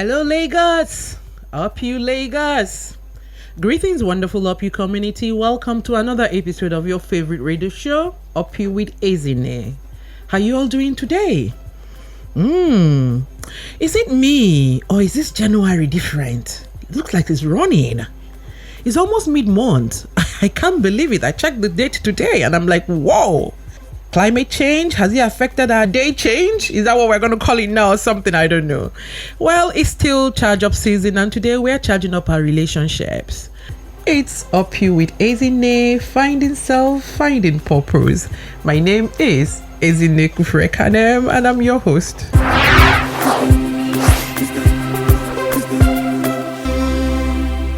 Hello, Lagos. Up you, Lagos. Greetings, wonderful Up You community. Welcome to another episode of your favorite radio show, Up You with Ezinne. How you all doing today? Is it me or is this January different? It looks like it's running. It's almost mid-month. I can't believe it. I checked the date today and I'm like, whoa. Climate change, has it affected our day change? Is that what we're going to call it now or something? I don't know. Well, it's still charge up season and today we're charging up our relationships. It's Up You with Ezinne, finding self, finding purpose. My name is Ezinne Kalu and I'm your host.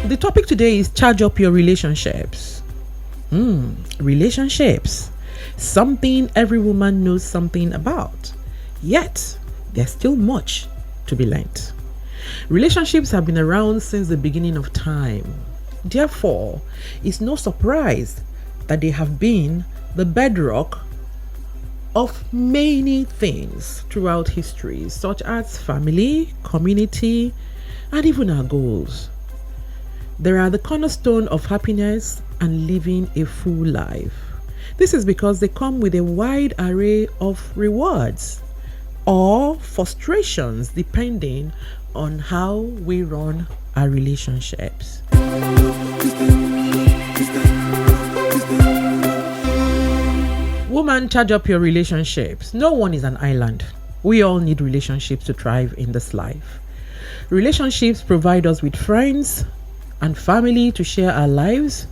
The topic today is charge up your relationships. Relationships. Something every woman knows something about. Yet, there's still much to be learnt. Relationships have been around since the beginning of time. Therefore, it's no surprise that they have been the bedrock of many things throughout history, such as family, community, and even our goals. They are the cornerstone of happiness and living a full life. This is because they come with a wide array of rewards or frustrations depending on how we run our relationships. Woman, charge up your relationships. No one is an island. We all need relationships to thrive in this life. Relationships provide us with friends and family to share our lives,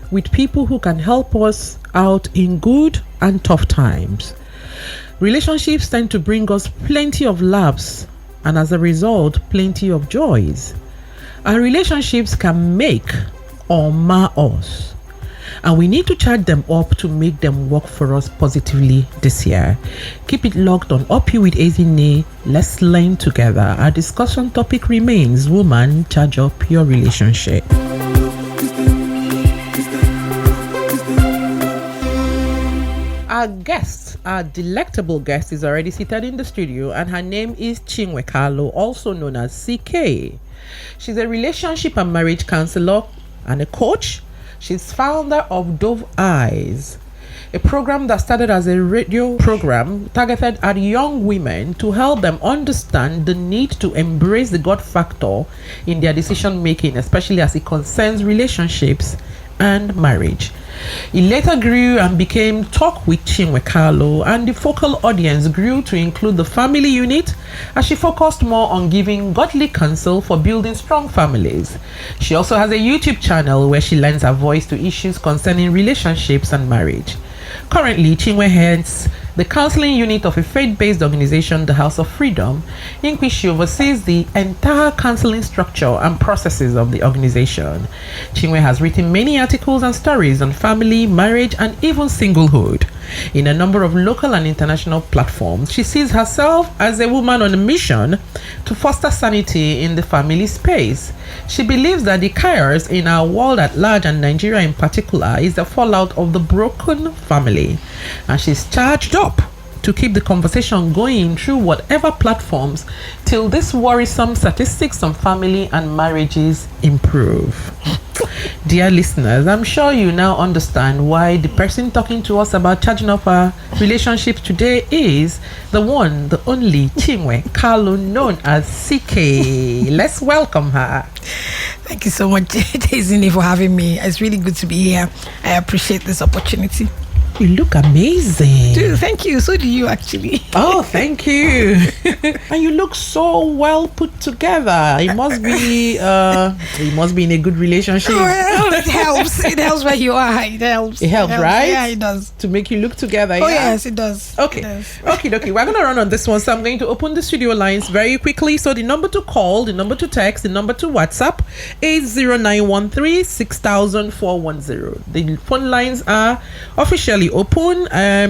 with people who can help us out in good and tough times. Relationships tend to bring us plenty of laughs and as a result, plenty of joys. Our relationships can make or mar us, and we need to charge them up to make them work for us positively this year. Keep it locked on Up You with Ezinne. Let's learn together. Our discussion topic remains: woman, charge up your relationship. Our delectable guest is already seated in the studio and her name is Chinwe Kalu, also known as CK. She's a relationship and marriage counselor and a coach. She's founder of Dove Eyes, a program that started as a radio program targeted at young women to help them understand the need to embrace the God factor in their decision making, especially as it concerns relationships and marriage. It later grew and became Talk with Chinwe Kalu, and the focal audience grew to include the family unit as she focused more on giving godly counsel for building strong families. She also has a YouTube channel where she lends her voice to issues concerning relationships and marriage. Currently, Chinwe heads the counseling unit of a faith-based organization, the House of Freedom, in which she oversees the entire counseling structure and processes of the organization. Chinwe has written many articles and stories on family, marriage, and even singlehood. In a number of local and international platforms, she sees herself as a woman on a mission to foster sanity in the family space. She believes that the chaos in our world at large, and Nigeria in particular, is the fallout of the broken family, and she's charged up to keep the conversation going through whatever platforms till these worrisome statistics on family and marriages improve. Dear listeners, I'm sure you now understand why the person talking to us about charging up our relationships today is the one, the only Chinwe Kalu, known as CK. Let's welcome her. Thank you so much, Ezinne, for having me. It's really good to be here. I appreciate this opportunity. You look amazing. Dude, thank you. So do you, actually. Oh, thank you. And you look so well put together. It must be in a good relationship. Well, it helps. It helps where you are. It helps. It helps, right? Yeah, it does. To make you look together. Oh, yeah? yes, it does. Okay. It does. Okay. We're going to run on this one. So I'm going to open the studio lines very quickly. So the number to call, the number to text, the number to WhatsApp is 0913 6000 410. The phone lines are officially open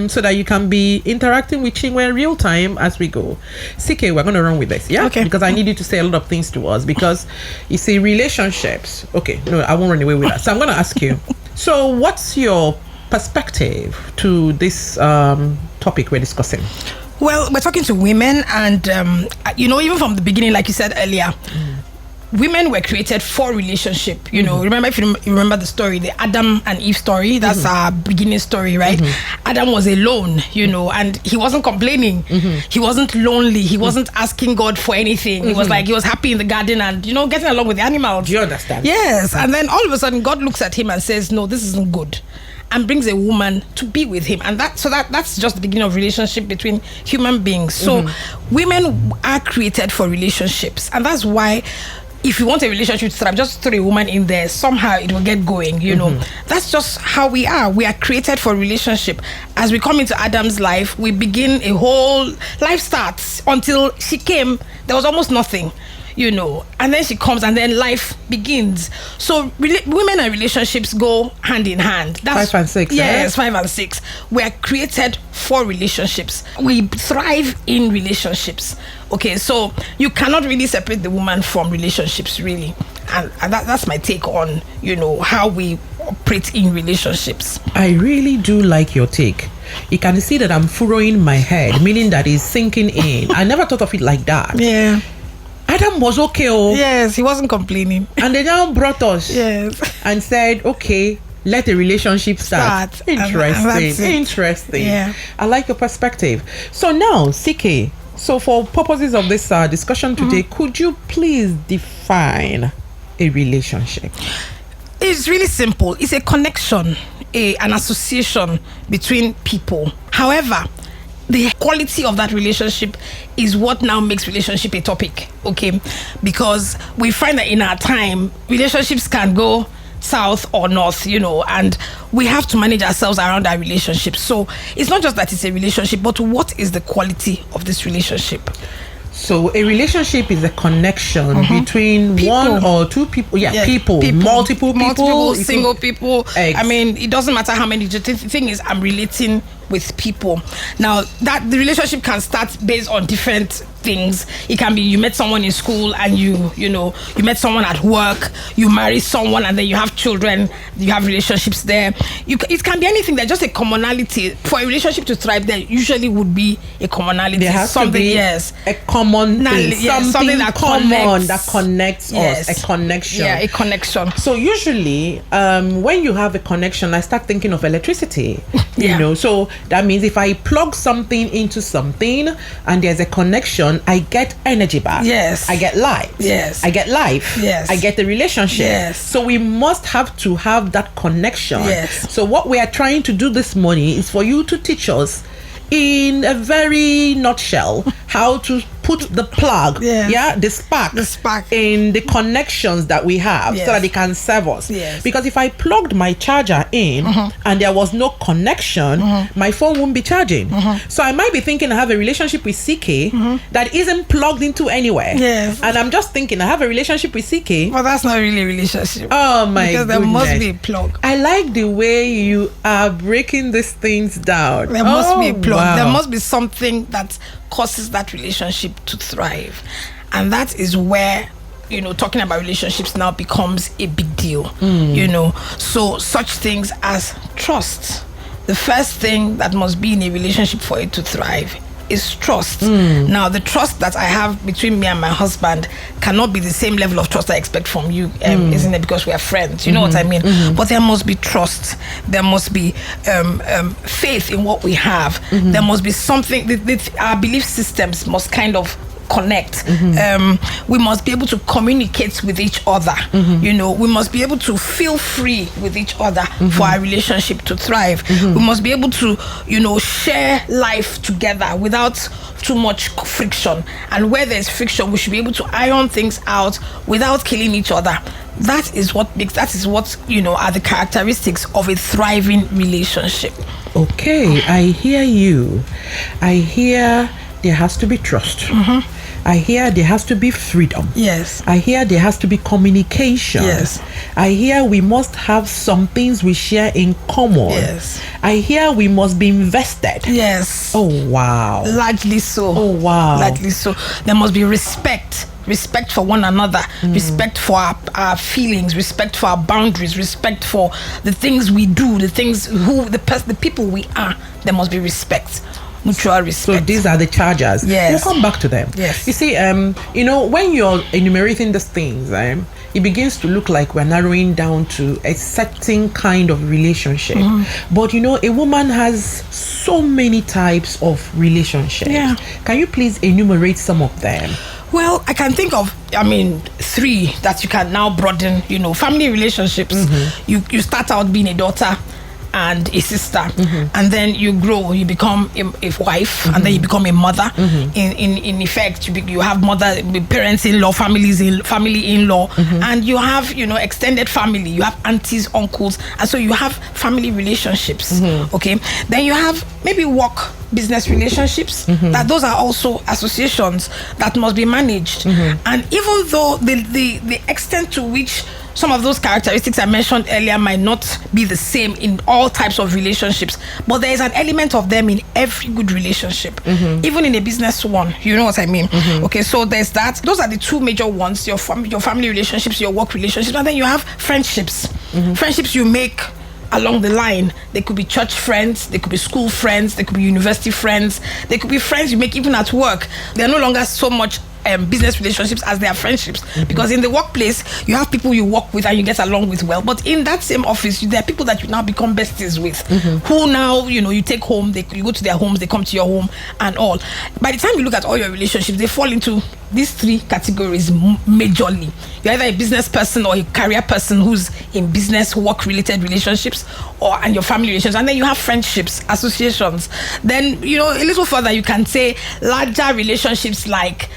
so that you can be interacting with Chinwe in real time as we go. CK, we're going to run with this, yeah? Okay. Because I need you to say a lot of things to us because you see relationships. Okay, no, I won't run away with that. So I'm going to ask you. So what's your perspective to this topic we're discussing? Well, we're talking to women, and even from the beginning, like you said earlier, women were created for relationship. Remember, if you remember the story, the Adam and Eve story, that's our beginning story, right? Adam was alone, and he wasn't complaining. He wasn't lonely. He wasn't asking God for anything. He was he was happy in the garden and, getting along with the animals. Do you understand? Yes. And then all of a sudden, God looks at him and says, no, this isn't good. And brings a woman to be with him. And that's just the beginning of relationship between human beings. So women are created for relationships. And that's why, if you want a relationship to thrive, just throw a woman in there. Somehow it will get going, That's just how we are. We are created for relationship. As we come into Adam's life, we begin a whole life starts. Until she came, there was almost nothing, And then she comes and then life begins. So women and relationships go hand in hand. That's 5 and 6. Yes, 5 and 6. We are created for relationships. We thrive in relationships. Okay, so you cannot really separate the woman from relationships, really. And that's my take on, how we operate in relationships. I really do like your take. You can see that I'm furrowing my head, meaning that it's sinking in. I never thought of it like that. Yeah. Adam was okay. Yes, he wasn't complaining. And they now brought us. Yes. And said, okay, let the relationship start. Interesting. Yeah. I like your perspective. So now, CK, so for purposes of this discussion today, could you please define a relationship? It's really simple. It's a connection, an association between people. However, the quality of that relationship is what now makes relationship a topic, okay? Because we find that in our time, relationships can go south or north, and we have to manage ourselves around our relationships. So it's not just that it's a relationship, but what is the quality of this relationship? So a relationship is a connection between one or two people. People. Multiple people. Single people. I mean, it doesn't matter how many. The thing is, I'm relating with people. Now, that the relationship can start based on different things. It can be you met someone in school and you met someone at work, you marry someone and then you have children, you have relationships there. It can be anything. There's just a commonality. For a relationship to thrive, there usually would be a commonality. There has to be a common thing. Something that connects us. A connection. Yeah, a connection. So usually, when you have a connection, I start thinking of electricity. So that means if I plug something into something and there's a connection, I get energy back. Yes. I get light. Yes. I get life. Yes. I get the relationship. Yes. So we must have to have that connection. Yes. So what we are trying to do this morning is for you to teach us in a very nutshell how to put the plug, the spark in the connections that we have, so that it can serve us. Yes. Because if I plugged my charger in and there was no connection, my phone won't be charging. So I might be thinking I have a relationship with CK that isn't plugged into anywhere. Yes. And I'm just thinking I have a relationship with CK. But that's not really a relationship. Oh my Because there must be a plug. I like the way you are breaking these things down. There must be a plug. Wow. There must be something that causes that relationship to thrive. And that is where, talking about relationships now becomes a big deal. So such things as trust. The first thing that must be in a relationship for it to thrive is trust. Now, the trust that I have between me and my husband cannot be the same level of trust I expect from you, isn't it? Because we are friends. You know what I mean? But there must be trust. There must be faith in what we have. There must be something. Our belief systems must kind of connect. We must be able to communicate with each other. We must be able to feel free with each other for our relationship to thrive. We must be able to, share life together without too much friction. And where there's friction, we should be able to iron things out without killing each other. That is what are the characteristics of a thriving relationship. Okay, I hear you. I hear there has to be trust. I hear there has to be freedom. Yes. I hear there has to be communication. Yes. I hear we must have some things we share in common. Yes. I hear we must be invested. Yes. Oh, wow. Largely so. Oh, wow. Largely so. There must be respect for one another, respect for our feelings, respect for our boundaries, respect for the things we do, the people we are. There must be respect. mutual respect. So these are the chargers. Yes. We'll come back to them. Yes. You see, when you're enumerating these things, it begins to look like we're narrowing down to a certain kind of relationship. But a woman has so many types of relationships. Yeah. Can you please enumerate some of them? Well, I can think of, 3 that you can now broaden. Family relationships. You start out being a daughter and a sister, and then you grow, you become a wife, and then you become a mother. In effect, you have parents-in-law, family-in-law, and you have extended family. You have aunties, uncles, and so you have family relationships. Okay, then you have maybe work, business relationships. That those are also associations that must be managed. And even though the extent to which some of those characteristics I mentioned earlier might not be the same in all types of relationships, but there is an element of them in every good relationship, even in a business one. You know what I mean? Okay, so there's that. Those are the 2 major ones: your family relationships, your work relationships, and then you have friendships. Friendships you make along the line. They could be church friends, they could be school friends, they could be university friends, they could be friends you make even at work. They're no longer so much business relationships as they are friendships, because in the workplace you have people you work with and you get along with well, but in that same office there are people that you now become besties with, who now you take home, you go to their homes, they come to your home and all. By the time you look at all your relationships, they fall into these 3 categories majorly. You're either a business person or a career person who's in business work related relationships, and your family relations, and then you have friendships, associations. Then a little further you can say larger relationships like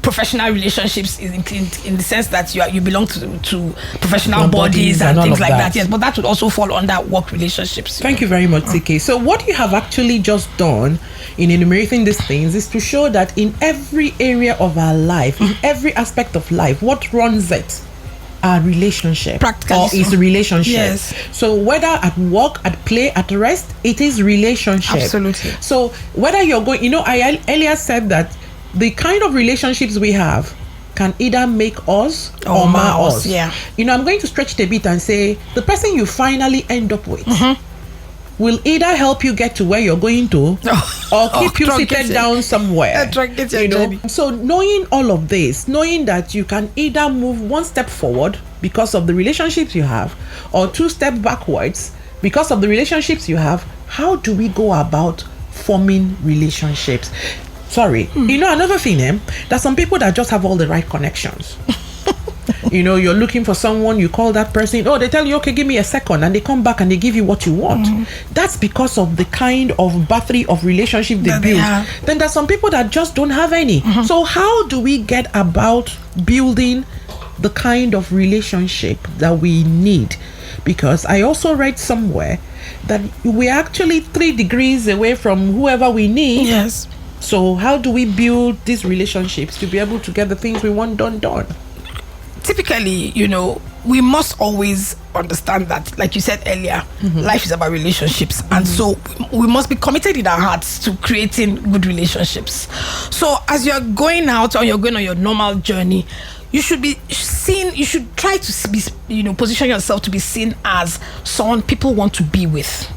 professional relationships in the sense that you belong to professional bodies and things like that. Yes, but that would also fall under work relationships. Thank you very much, TK. So what you have actually just done in enumerating these things is to show that in every area of our life, in every aspect of life, what runs it? Our relationship. Practically or is relationship. Yes. So whether at work, at play, at rest, it is relationship. Absolutely. So whether you're going, I earlier said that the kind of relationships we have can either make us or mar us. Yeah. I'm going to stretch it a bit and say the person you finally end up with will either help you get to where you're going to or keep you seated down somewhere. So knowing all of this, knowing that you can either move 1 step forward because of the relationships you have, or 2 steps backwards because of the relationships you have, how do we go about forming relationships? Sorry. Another thing, there's some people that just have all the right connections. You're looking for someone, you call that person, they tell you, okay, give me a second, and they come back and they give you what you want. That's because of the kind of battery of relationship they build. Then there's some people that just don't have any. So how do we get about building the kind of relationship that we need? Because I also read somewhere that we're actually 3 degrees away from whoever we need. Yes. So how do we build these relationships to be able to get the things we want done? Typically, we must always understand that, like you said earlier, life is about relationships, and so we must be committed in our hearts to creating good relationships. So as you're going out or you're going on your normal journey, you should be seen, you should try to be, position yourself to be seen as someone people want to be with.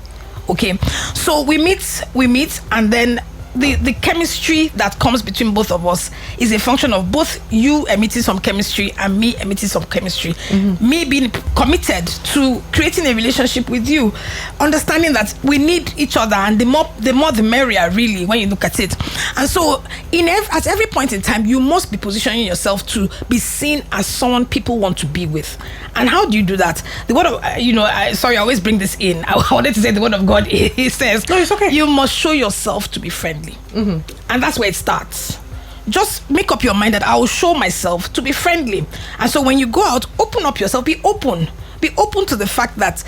Okay, so we meet, and then the chemistry that comes between both of us is a function of both you emitting some chemistry and me emitting some chemistry. Me being committed to creating a relationship with you, understanding that we need each other, and the more the merrier, really, when you look at it. And so at every point in time, you must be positioning yourself to be seen as someone people want to be with. And how do you do that? The word of I always bring this in. I wanted to say the word of God. It says, no, it's okay. You must show yourself to be friendly. And that's where it starts. Just make up your mind that I will show myself to be friendly. And so when you go out, open up yourself. Be open to the fact that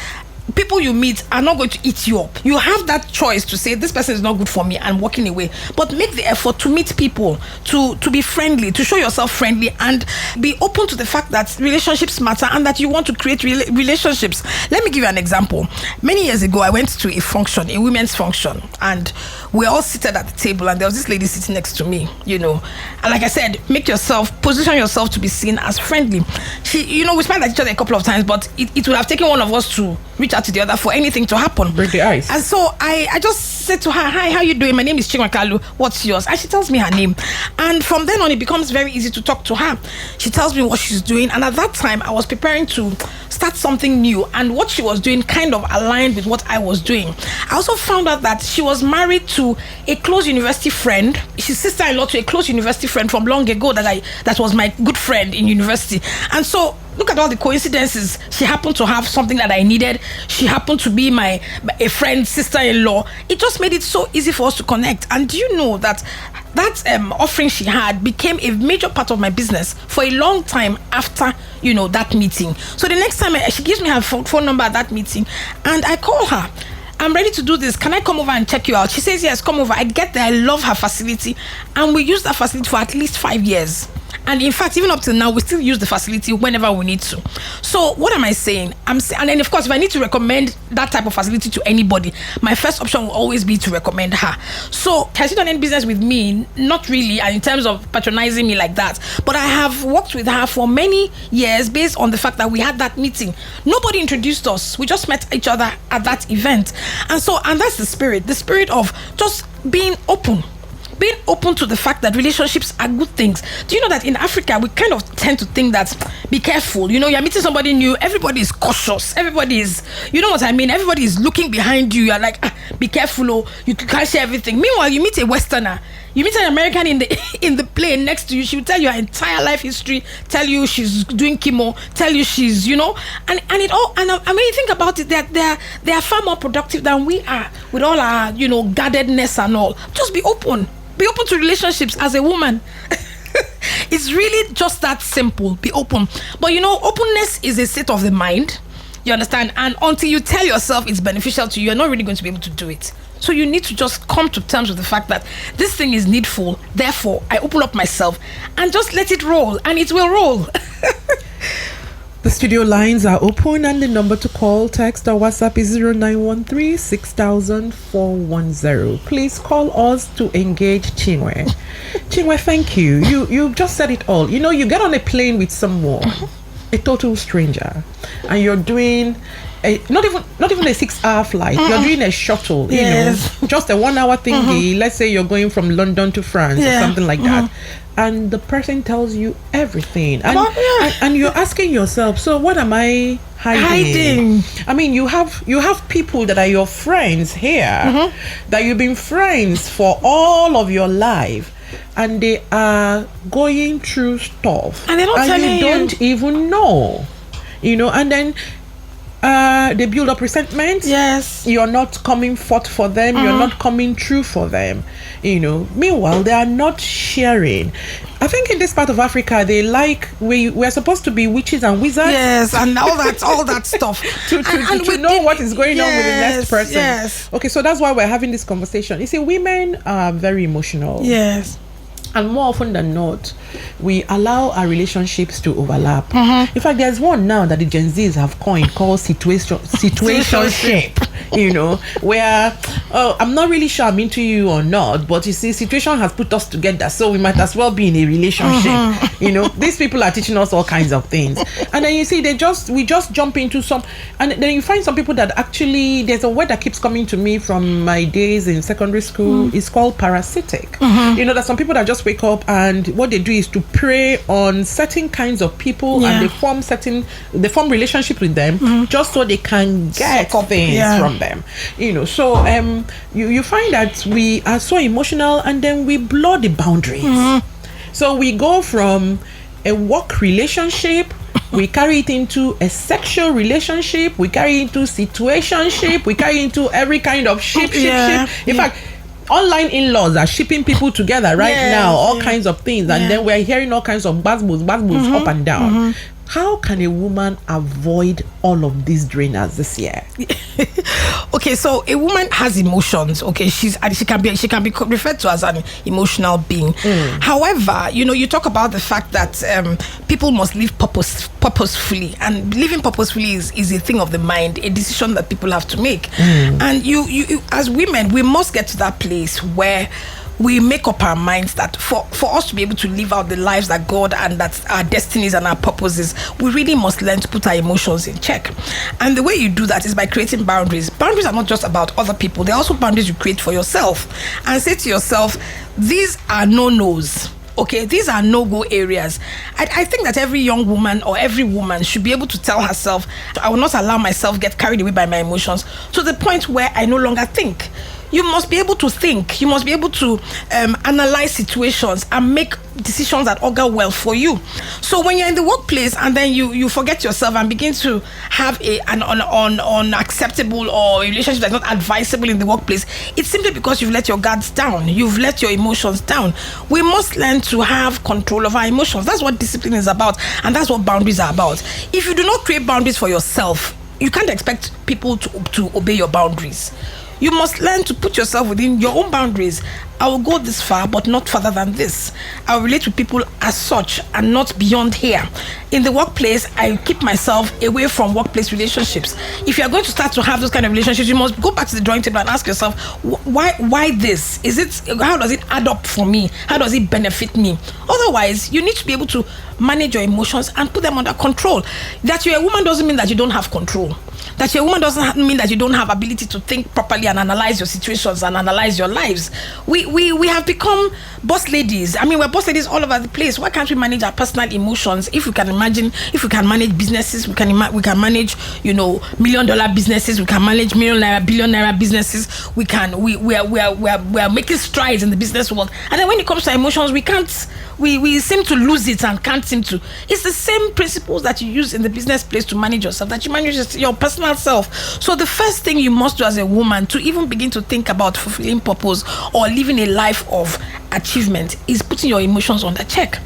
people you meet are not going to eat you up. You have that choice to say, this person is not good for me, I'm walking away. But make the effort to meet people, to be friendly, to show yourself friendly, and be open to the fact that relationships matter and that you want to create relationships. Let me give you an example. Many years ago, I went to a function, a women's function, and we're all seated at the table, and there was this lady sitting next to me, And like I said, position yourself to be seen as friendly. She, we smiled at each other a couple of times, but it would have taken one of us to reach out to the other for anything to happen. Break the ice. And so I just say to her, hi, how you doing? My name is Chinwe Kalu. What's yours? And she tells me her name. And from then on, it becomes very easy to talk to her. She tells me what she's doing. And at that time, I was preparing to start something new. And what she was doing kind of aligned with what I was doing. I also found out that she was married to a close university friend. She's sister-in-law to a close university friend from long ago that was my good friend in university. And so look at all the coincidences. She happened to have something that I needed. She happened to be a friend's sister-in-law. It just made it so easy for us to connect. And do you know that offering she had became a major part of my business for a long time after, that meeting. So the next time she gives me her phone number at that meeting, and I call her. I'm ready to do this. Can I come over and check you out? She says, yes, come over. I get there. I love her facility. And we use that facility for at least 5 years. And in fact, even up till now, we still use the facility whenever we need to. So what am I saying? And then, of course, if I need to recommend that type of facility to anybody, my first option will always be to recommend her. So has she done any business with me? Not really, and in terms of patronizing me like that. But I have worked with her for many years based on the fact that we had that meeting. Nobody introduced us. We just met each other at that event. And that's the spirit of just being open to the fact that relationships are good things. Do you know that in Africa, we kind of tend to think that, be careful, you're meeting somebody new, everybody is cautious, everybody is, you know what I mean, everybody is looking behind you, you're like, be careful, you can't share everything. Meanwhile, you meet a Westerner, you mean an American in the plane next to you, she will tell you her entire life history, tell you she's doing chemo, tell you she's, and it all, and I mean, you think about it, they are far more productive than we are with all our, guardedness and all. Just be open. Be open to relationships as a woman. It's really just that simple. Be open. But openness is a state of the mind. You understand? And until you tell yourself it's beneficial to you, you're not really going to be able to do it. So you need to just come to terms with the fact that this thing is needful. Therefore, I open up myself and just let it roll. And it will roll. The studio lines are open, and the number to call, text, or WhatsApp is 0913 6000 410. Please call us to engage Chinwe. Chinwe, thank you. You've just said it all. You get on a plane with someone, a total stranger, and you're doing not even a 6-hour flight. You're doing a shuttle, yes. Just a 1 hour thingy. Let's say you're going from London to France or something like that. And the person tells you everything, and you're asking yourself, so what am I hiding? I mean, you have people that are your friends here, that you've been friends for all of your life, and they are going through stuff, and they're not telling you. Don't even know, and then they build up resentment. Yes, you're not coming forth for them. You're not coming through for them. Meanwhile, they are not sharing. I think in this part of Africa, they we're supposed to be witches and wizards. Yes, and all that stuff to know what is going on with the next person. Yes. Okay, so that's why we're having this conversation. You see, women are very emotional. Yes. And more often than not, we allow our relationships to overlap. In fact, there's one now that the Gen Zs have coined called situationship. Where I'm not really sure I'm into you or not, but you see, situation has put us together, so we might as well be in a relationship. These people are teaching us all kinds of things, and then you see, we just jump into some, and then you find some people that actually, there's a word that keeps coming to me from my days in secondary school. It's called parasitic. There's some people that just wake up and what they do is to prey on certain kinds of people, and they form relationships with them just so they can get things from them. So you find that we are so emotional, and then we blur the boundaries. So we go from a work relationship, we carry it into a sexual relationship, we carry it into situationship, we carry it into every kind of ship. In fact, online in-laws are shipping people together now, all kinds of things, and then we're hearing all kinds of buzzwords up and down. How can a woman avoid all of these drainers this year? Okay, so a woman has emotions. Okay, she can be referred to as an emotional being. However, you talk about the fact that people must live purposefully, and living purposefully is a thing of the mind, a decision that people have to make. And you as women, we must get to that place where we make up our minds that for us to be able to live out the lives that God and that our destinies and our purposes, we really must learn to put our emotions in check. And the way you do that is by creating boundaries. Boundaries are not just about other people, they're also boundaries you create for yourself. And say to yourself, these are no-nos. Okay, these are no-go areas. I think that every young woman or every woman should be able to tell herself, I will not allow myself get carried away by my emotions to the point where I no longer think. You must be able to think. You must be able to analyze situations and make decisions that augur well for you. So when you're in the workplace and then you forget yourself and begin to have an unacceptable or a relationship that's not advisable in the workplace, it's simply because you've let your guards down. You've let your emotions down. We must learn to have control of our emotions. That's what discipline is about, and that's what boundaries are about. If you do not create boundaries for yourself, you can't expect people to obey your boundaries. You must learn to put yourself within your own boundaries. I will go this far, but not further than this. I will relate with people as such and not beyond here. In the workplace, I keep myself away from workplace relationships. If you are going to start to have those kind of relationships, you must go back to the drawing table and ask yourself, why this? How does it add up for me? How does it benefit me? Otherwise, you need to be able to manage your emotions and put them under control. That you're a woman doesn't mean that you don't have control. That you're a woman doesn't mean that you don't have ability to think properly and analyze your situations and analyze your lives. We have become boss ladies. I mean, we're boss ladies all over the place. Why can't we manage our personal emotions? If we can manage businesses, we can manage, $1 million businesses, we can manage billion naira businesses. We are making strides in the business world. And then when it comes to emotions, we can't. We seem to lose it and can't seem to. It's the same principles that you use in the business place to manage yourself, that you manage your personal self. So the first thing you must do as a woman to even begin to think about fulfilling purpose or living a life of achievement is putting your emotions under check.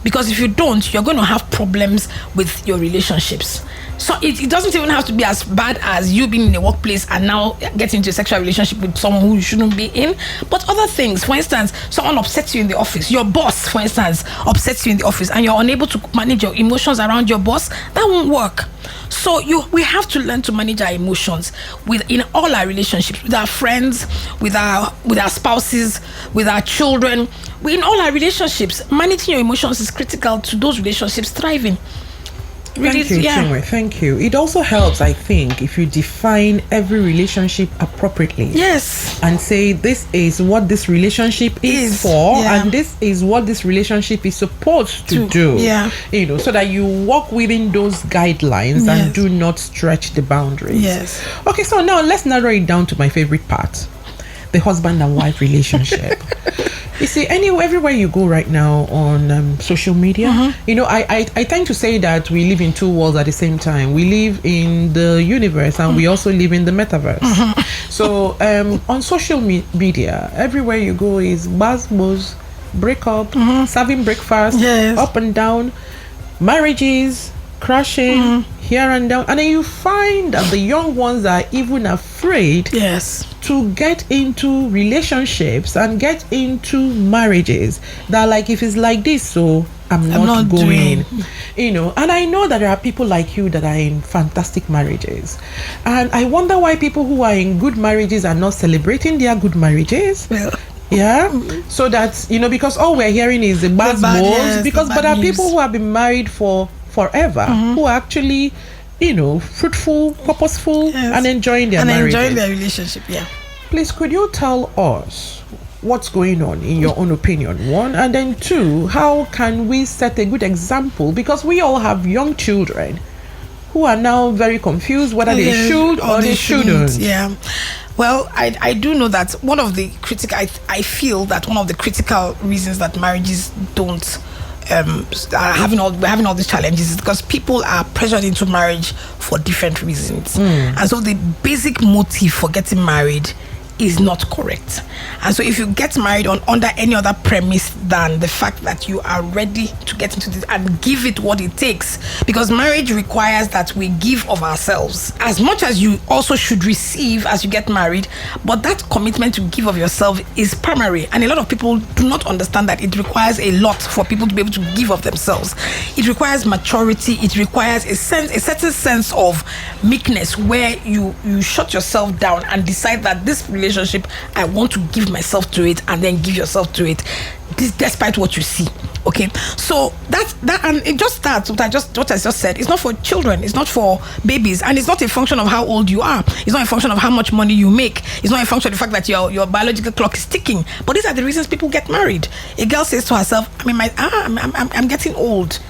Because if you don't, you're going to have problems with your relationships. So it doesn't even have to be as bad as you being in a workplace and now getting into a sexual relationship with someone who you shouldn't be in. But other things, for instance, someone upsets you in the office. Your boss, for instance, upsets you in the office and you're unable to manage your emotions around your boss. That won't work. So we have to learn to manage our emotions in all our relationships, with our friends, with our spouses, with our children. In all our relationships, managing your emotions is critical to those relationships thriving. Really, thank you, Chinwe. Thank you. It also helps, I think, if you define every relationship appropriately. Yes. And say, this is what this relationship is for, and this is what this relationship is supposed to do. Yeah. So that you walk within those guidelines and do not stretch the boundaries. Yes. Okay, so now let's narrow it down to my favorite part. The husband and wife relationship. You see, everywhere you go right now on social media, I tend to say that we live in two worlds at the same time. We live in the universe and we also live in the metaverse. So on social media, everywhere you go is buzz, break up, serving breakfast, up and down, marriages, crashing, here and down. And then you find that the young ones are even afraid to get into relationships and get into marriages. That like, if it's like this, so I'm not going. And I know that there are people like you that are in fantastic marriages. And I wonder why people who are in good marriages are not celebrating their good marriages. Well, so that, because all we're hearing is the bad news. But there are people who have been married for forever, who are actually, fruitful, purposeful, and enjoying their marriage. And enjoying their relationship, Please, could you tell us what's going on in your own opinion, one? And then two, how can we set a good example? Because we all have young children who are now very confused whether they should or they shouldn't. Yeah. Well, I do know that one of the critical reasons that marriages don't we're having all these challenges is because people are pressured into marriage for different reasons, and so the basic motive for getting married is not correct. And so if you get married under any other premise than the fact that you are ready to get into this and give it what it takes, because marriage requires that we give of ourselves as much as you also should receive as you get married, but that commitment to give of yourself is primary. And a lot of people do not understand that it requires a lot for people to be able to give of themselves. It requires maturity. It requires a certain sense of meekness, where you shut yourself down and decide that this relationship relationship, I want to give myself to it, and then give yourself to it, this despite what you see. Okay, so that and it just starts what I just said. It's not for children, it's not for babies, and it's not a function of how old you are. It's not a function of how much money you make. It's not a function of the fact that your biological clock is ticking. But these are the reasons people get married. A girl says to herself, I'm getting old.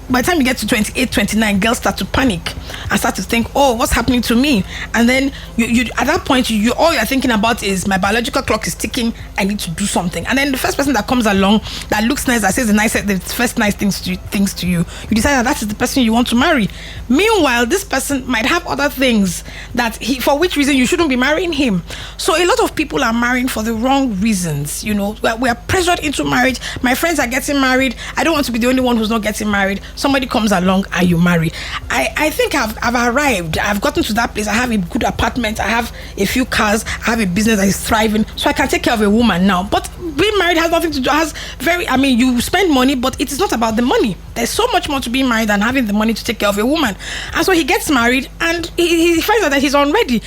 By the time you get to 28, 29, girls start to panic and start to think, oh, what's happening to me? And then you at that point, you all you're thinking about is my biological clock is ticking, I need to do something. And then the first person that comes along that looks nice, that says the first nice things to you, you decide that is the person you want to marry. Meanwhile, this person might have other things that for which reason you shouldn't be marrying him. So a lot of people are marrying for the wrong reasons. We are pressured into marriage. My friends are getting married. I don't want to be the only one who's not getting married. Somebody comes along and you marry. I think I've arrived. I've gotten to that place. I have a good apartment. I have a few cars. I have a business that is thriving. So I can take care of a woman now. But being married has nothing to do. You spend money, but it is not about the money. There's so much more to being married than having the money to take care of a woman. And so he gets married and he finds out that he's unready.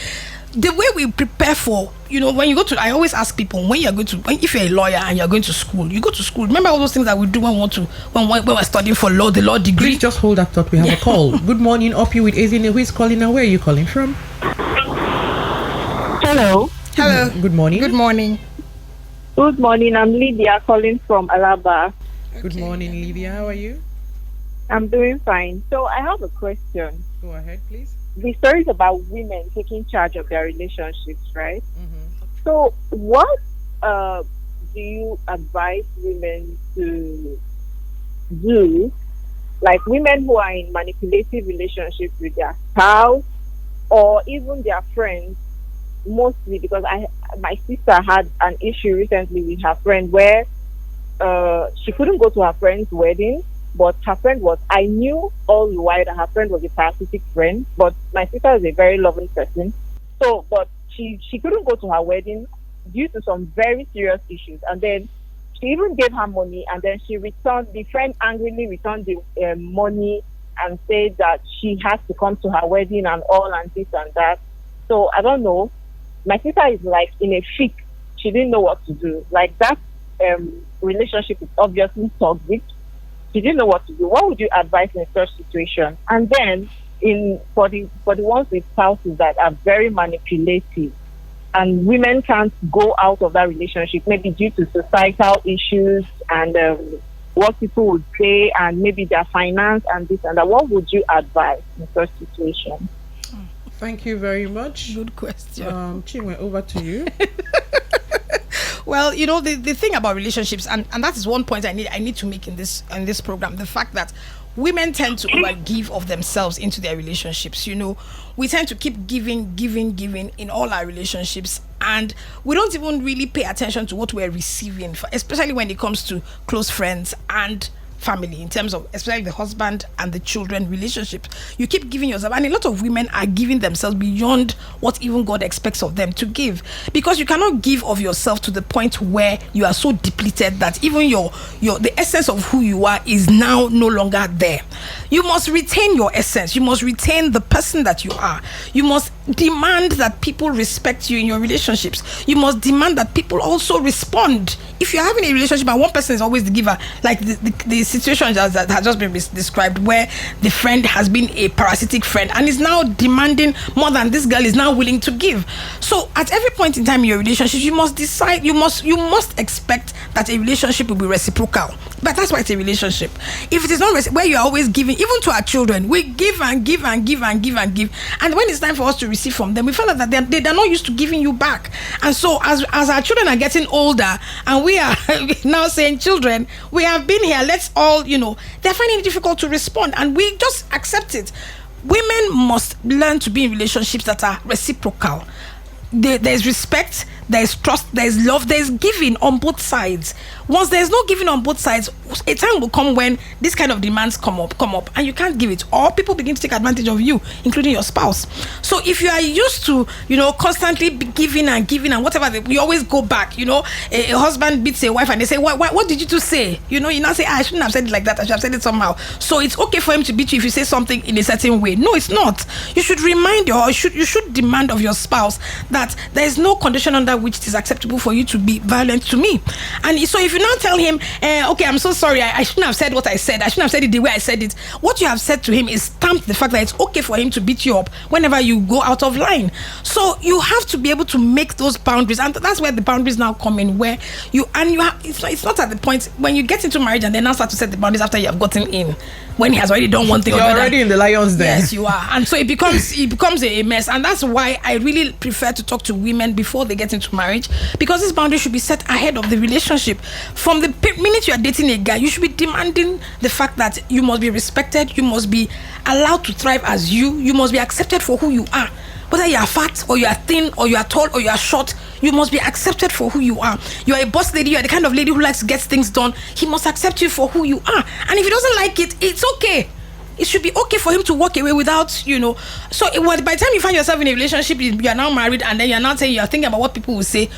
The way we prepare for, when you go to, I always ask people, if you're a lawyer and you're going to school, you go to school. Remember all those things that we do when we're studying for law, the law degree. Please just hold that thought. We have a call. Good morning, UpyouwithEzinne. Who is calling and where are you calling from? Hello. Hello. Good morning. Good morning. Good morning. I'm Lydia calling from Alaba. Good morning, Lydia. How are you? I'm doing fine. So I have a question. Go ahead, please. The story is about women taking charge of their relationships, right? Mm-hmm. So what do you advise women to do? Like women who are in manipulative relationships with their spouse or even their friends, mostly because my sister had an issue recently with her friend where she couldn't go to her friend's wedding. But her friend I knew all the while that her friend was a parasitic friend, but my sister is a very loving person. So, but she couldn't go to her wedding due to some very serious issues. And then she even gave her money, and then the friend angrily returned the money and said that she has to come to her wedding and all and this and that. So, I don't know. My sister is like in a fit. She didn't know what to do. Like that relationship is obviously toxic. She didn't know what to do. What would you advise in such situation? And then for the ones with spouses that are very manipulative and women can't go out of that relationship, maybe due to societal issues and what people would say and maybe their finance and this and that, what would you advise in such situation? Thank you very much. Good question. Chinwe, over to you. Well, the thing about relationships, and that is one point I need to make in this program, the fact that women tend to give of themselves into their relationships. We tend to keep giving in all our relationships, and we don't even really pay attention to what we're receiving, especially when it comes to close friends and family, in terms of especially the husband and the children relationship. You keep giving yourself, and a lot of women are giving themselves beyond what even God expects of them to give, because you cannot give of yourself to the point where you are so depleted that even the essence of who you are is now no longer there. You must retain your essence. You must retain the person that you are. You must demand that people respect you in your relationships. You must demand that people also respond. If you're having a relationship and one person is always the giver, like the situation that has just been described, where the friend has been a parasitic friend and is now demanding more than this girl is now willing to give. So at every point in time in your relationship, you must decide, you must expect that a relationship will be reciprocal. But that's why it's a relationship. If it is not where you are always giving, even to our children, we give and give and give and give and give, and when it's time for us to receive from them, we find out that they're not used to giving you back. And so as our children are getting older and we are now saying, children, we have been here, let's all, they're finding it difficult to respond, and we just accept it. Women must learn to be in relationships that are reciprocal. There's respect, there's trust, there's love, there's giving on both sides. Once there's no giving on both sides, a time will come when this kind of demands come up and you can't give it, or people begin to take advantage of you, including your spouse. So if you are used to constantly giving and whatever, you always go back. A husband beats a wife and they say, what did you two say? You now say, I shouldn't have said it like that, I should have said it somehow. So it's okay for him to beat you if you say something in a certain way. No, it's not. You should remind you should demand of your spouse that there is no condition under which it is acceptable for you to be violent to me. And so if you now tell him, okay, I'm so sorry, I shouldn't have said what I said, I shouldn't have said it the way I said it, what you have said to him is stamped the fact that it's okay for him to beat you up whenever you go out of line. So you have to be able to make those boundaries, and that's where the boundaries now come in, where it's not at the point when you get into marriage and then now start to set the boundaries after you have gotten in, when he has already done one thing. You're already in the lion's den. Yes, you are. And so it becomes a mess. And that's why I really prefer to talk to women before they get into marriage, because this boundary should be set ahead of the relationship. From the minute you are dating a guy, you should be demanding the fact that you must be respected, you must be allowed to thrive as you must be accepted for who you are. Whether you are fat or you are thin or you are tall or you are short, you must be accepted for who you are. You are a boss lady, you are the kind of lady who likes to get things done. He must accept you for who you are. And if he doesn't like it, it's okay. It should be okay for him to walk away without, So by the time you find yourself in a relationship, you are now married, and then you're now saying, you're thinking about what people will say,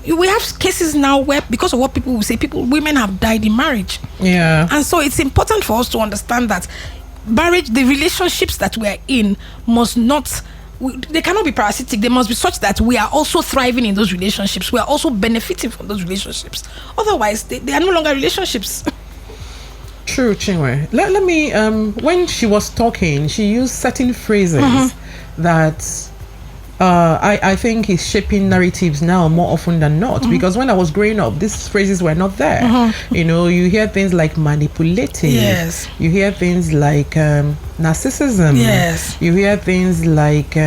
we have cases now where, because of what people will say, women have died in marriage. Yeah. And so it's important for us to understand that marriage, the relationships that we are in they cannot be parasitic. They must be such that we are also thriving in those relationships. We are also benefiting from those relationships. Otherwise, they are no longer relationships. True, Chinwe. Let me, when she was talking, she used certain phrases that I think is shaping narratives now more often than not. Because when I was growing up, these phrases were not there. You hear things like manipulative. Yes. You hear things like narcissism. Yes. You hear things like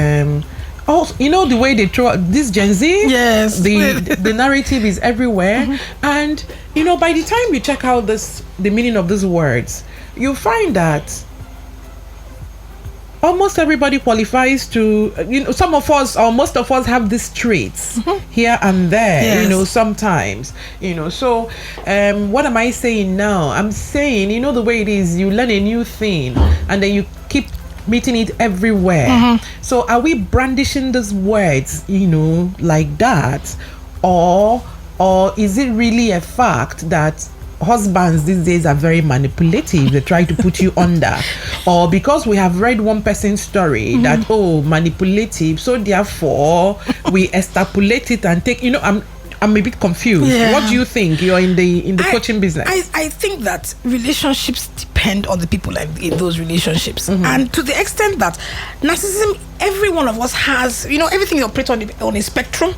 also, the way they throw this Gen Z. Yes. The narrative is everywhere. And by the time you check out the meaning of these words, you find that almost everybody qualifies to, some of us or most of us have these traits here and there, yes. Sometimes, so what am I saying now? I'm saying, the way it is, you learn a new thing and then you keep meeting it everywhere. So are we brandishing these words, like that? Or is it really a fact that husbands these days are very manipulative? They try to put you under, or because we have read one person's story that manipulative, so therefore we extrapolate it and take. I'm a bit confused. Yeah. What do you think? You're in the coaching business. I think that relationships depend on the people in those relationships, and to the extent that narcissism, every one of us has, everything operates on a spectrum.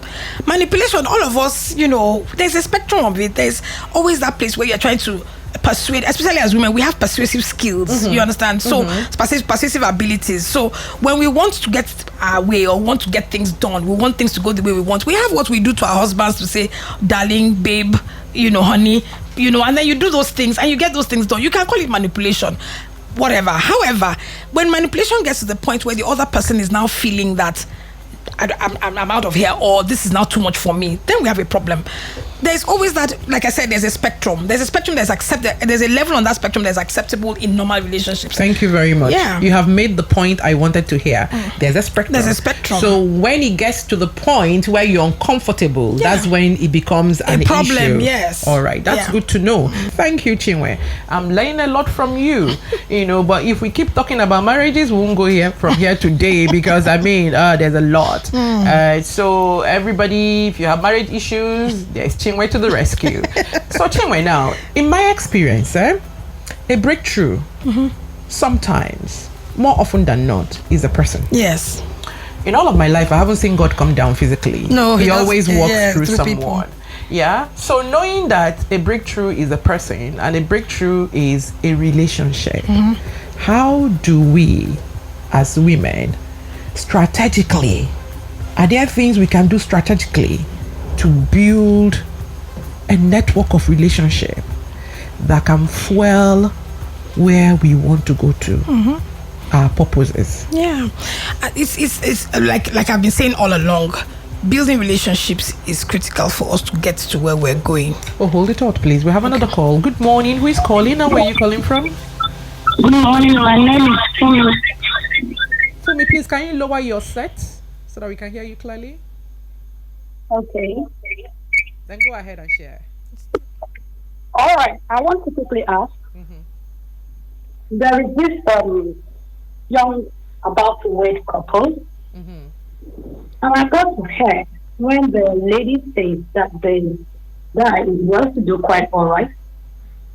Manipulation, all of us, there's a spectrum of it. There's always that place where you're trying to persuade, especially as women, we have persuasive skills, you understand? So persuasive abilities. So when we want to get our way or want to get things done, we want things to go the way we want, we have what we do to our husbands to say, darling, babe, honey, and then you do those things and you get those things done. You can call it manipulation, whatever. However, when manipulation gets to the point where the other person is now feeling that I'm out of here, or this is now too much for me, then we have a problem. There's always that, like I said, there's a spectrum. There's a spectrum that's accepted. There's a level on that spectrum that's acceptable in normal relationships. Thank you very much. Yeah. You have made the point I wanted to hear. There's a spectrum. There's a spectrum. So when it gets to the point where you're uncomfortable, that's when it becomes an problem, issue. yes. All right. That's good to know. Thank you, Chinwe. I'm learning a lot from you. But if we keep talking about marriages, we won't go from here today because there's a lot. So everybody, if you have marriage issues, there's Chinwe to the rescue. So Chinwe, now, in my experience, a breakthrough sometimes, more often than not, is a person. Yes. In all of my life, I haven't seen God come down physically. No, he always walks through someone. People. Yeah. So knowing that a breakthrough is a person and a breakthrough is a relationship, how do we, as women, strategically, are there things we can do strategically to build a network of relationship that can fuel where we want to go to, our purposes? Yeah, it's like I've been saying all along, building relationships is critical for us to get to where we're going. Oh, hold it out, please. We have another call. Good morning. Who is calling and where are you calling from? Good morning. My name is Fumi. Fumi, please, can you lower your set so that we can hear you clearly? Okay. Then go ahead and share. All right. I want to quickly ask. There is this young about to wed couple, and I got to her when the lady says that the guy is well to do quite all right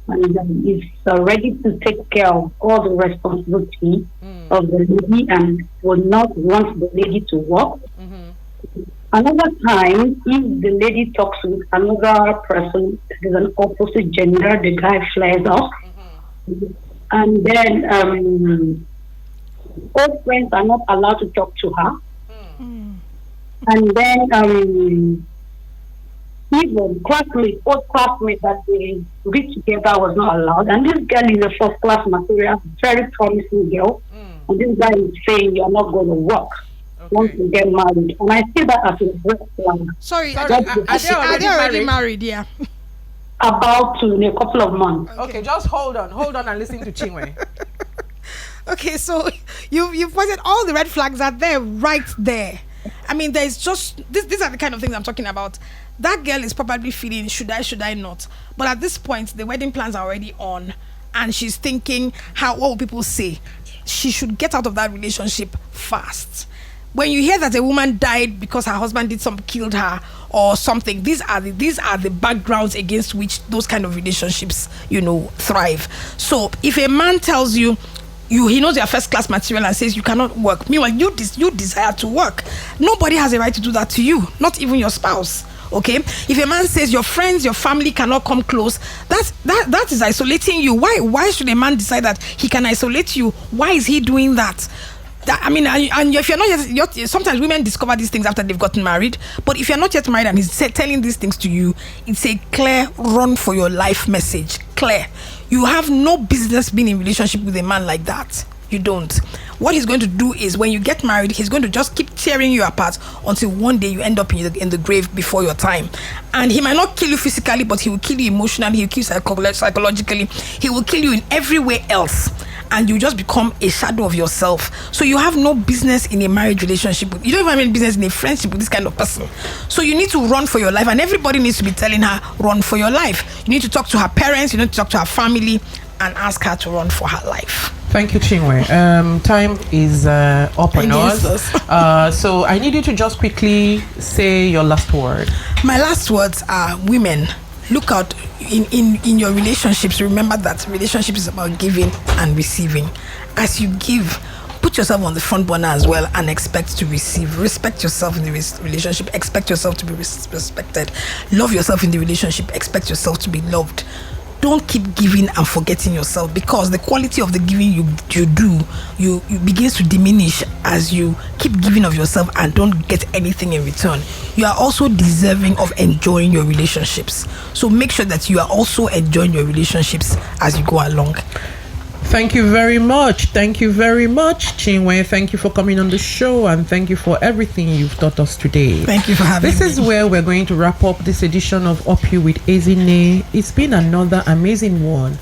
and is ready to take care of all the responsibility of the lady and will not want the lady to work. Another time, if the lady talks with another person that is an opposite gender, the guy flares off. And then old friends are not allowed to talk to her. And then even old classmates that they read together was not allowed. And this girl is a first class material, very promising girl. And this guy is saying you're not going to work. Want to get married, and I see that as a red flag. Sorry, are they already married? Yeah, about to in a couple of months. Okay, just hold on and listen to Chinwe. Okay, so you've pointed all the red flags are there, right there. I mean, there's just these are the kind of things I'm talking about. That girl is probably feeling should I not, but at this point the wedding plans are already on, and she's thinking what will people say. She should get out of that relationship fast. When you hear that a woman died because her husband killed her or something, these are the backgrounds against which those kind of relationships, thrive. So if a man tells you he knows you're first class material and says you cannot work, meanwhile you desire to work, nobody has a right to do that to you, not even your spouse. Okay, if a man says your friends, your family cannot come close, that is isolating you. Why should a man decide that he can isolate you? Why is he doing that? And if you're not yet, sometimes women discover these things after they've gotten married. But if you're not yet married and he's telling these things to you, it's a clear run for your life message. Clear. You have no business being in relationship with a man like that. You don't. What he's going to do is when you get married, he's going to just keep tearing you apart until one day you end up in the grave before your time. And he might not kill you physically, but he will kill you emotionally, he will kill you psychologically, he will kill you in every way else. And you just become a shadow of yourself. So you have no business in a marriage relationship. You don't even have any business in a friendship with this kind of person. So you need to run for your life. And everybody needs to be telling her, run for your life. You need to talk to her parents. You need to talk to her family and ask her to run for her life. Thank you, Chinwe. Time is up on us. So I need you to just quickly say your last word. My last words are, women, look out in your relationships. Remember that relationship is about giving and receiving. As you give, put yourself on the front burner as well and expect to receive. Respect yourself in the relationship. Expect yourself to be respected. Love yourself in the relationship. Expect yourself to be loved. Don't keep giving and forgetting yourself, because the quality of the giving you do begins to diminish as you keep giving of yourself and don't get anything in return. You are also deserving of enjoying your relationships. So make sure that you are also enjoying your relationships as you go along. Thank you very much. Thank you very much, Chinwe. Thank you for coming on the show, and thank you for everything you've taught us today. Thank you for having me. This is where we're going to wrap up this edition of Up You with Ezinne. It's been another amazing one.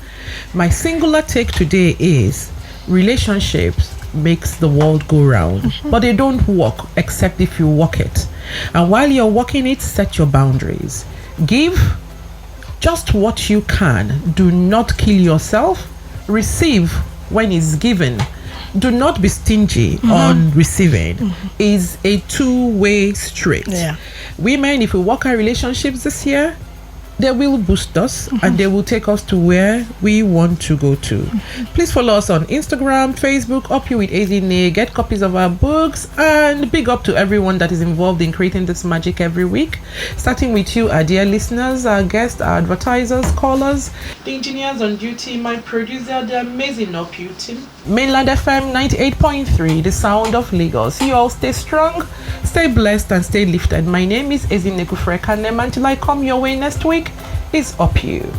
My singular take today is relationships makes the world go round, but they don't work except if you walk it. And while you're walking it, set your boundaries. Give just what you can. Do not kill yourself. Receive when it's given. Do not be stingy on receiving. Is a two-way street. Women, if we work our relationships this year, they will boost us and they will take us to where we want to go to. Please follow us on Instagram, Facebook, Up You with Ezinne. Get copies of our books, and big up to everyone that is involved in creating this magic every week. Starting with you, our dear listeners, our guests, our advertisers, callers, the engineers on duty, my producer, the amazing Up You team. Mainland FM 98.3, the sound of Lagos. You all stay strong, stay blessed, and stay lifted. My name is Ezinne Kalu. Until I come your way next week, it's Up You.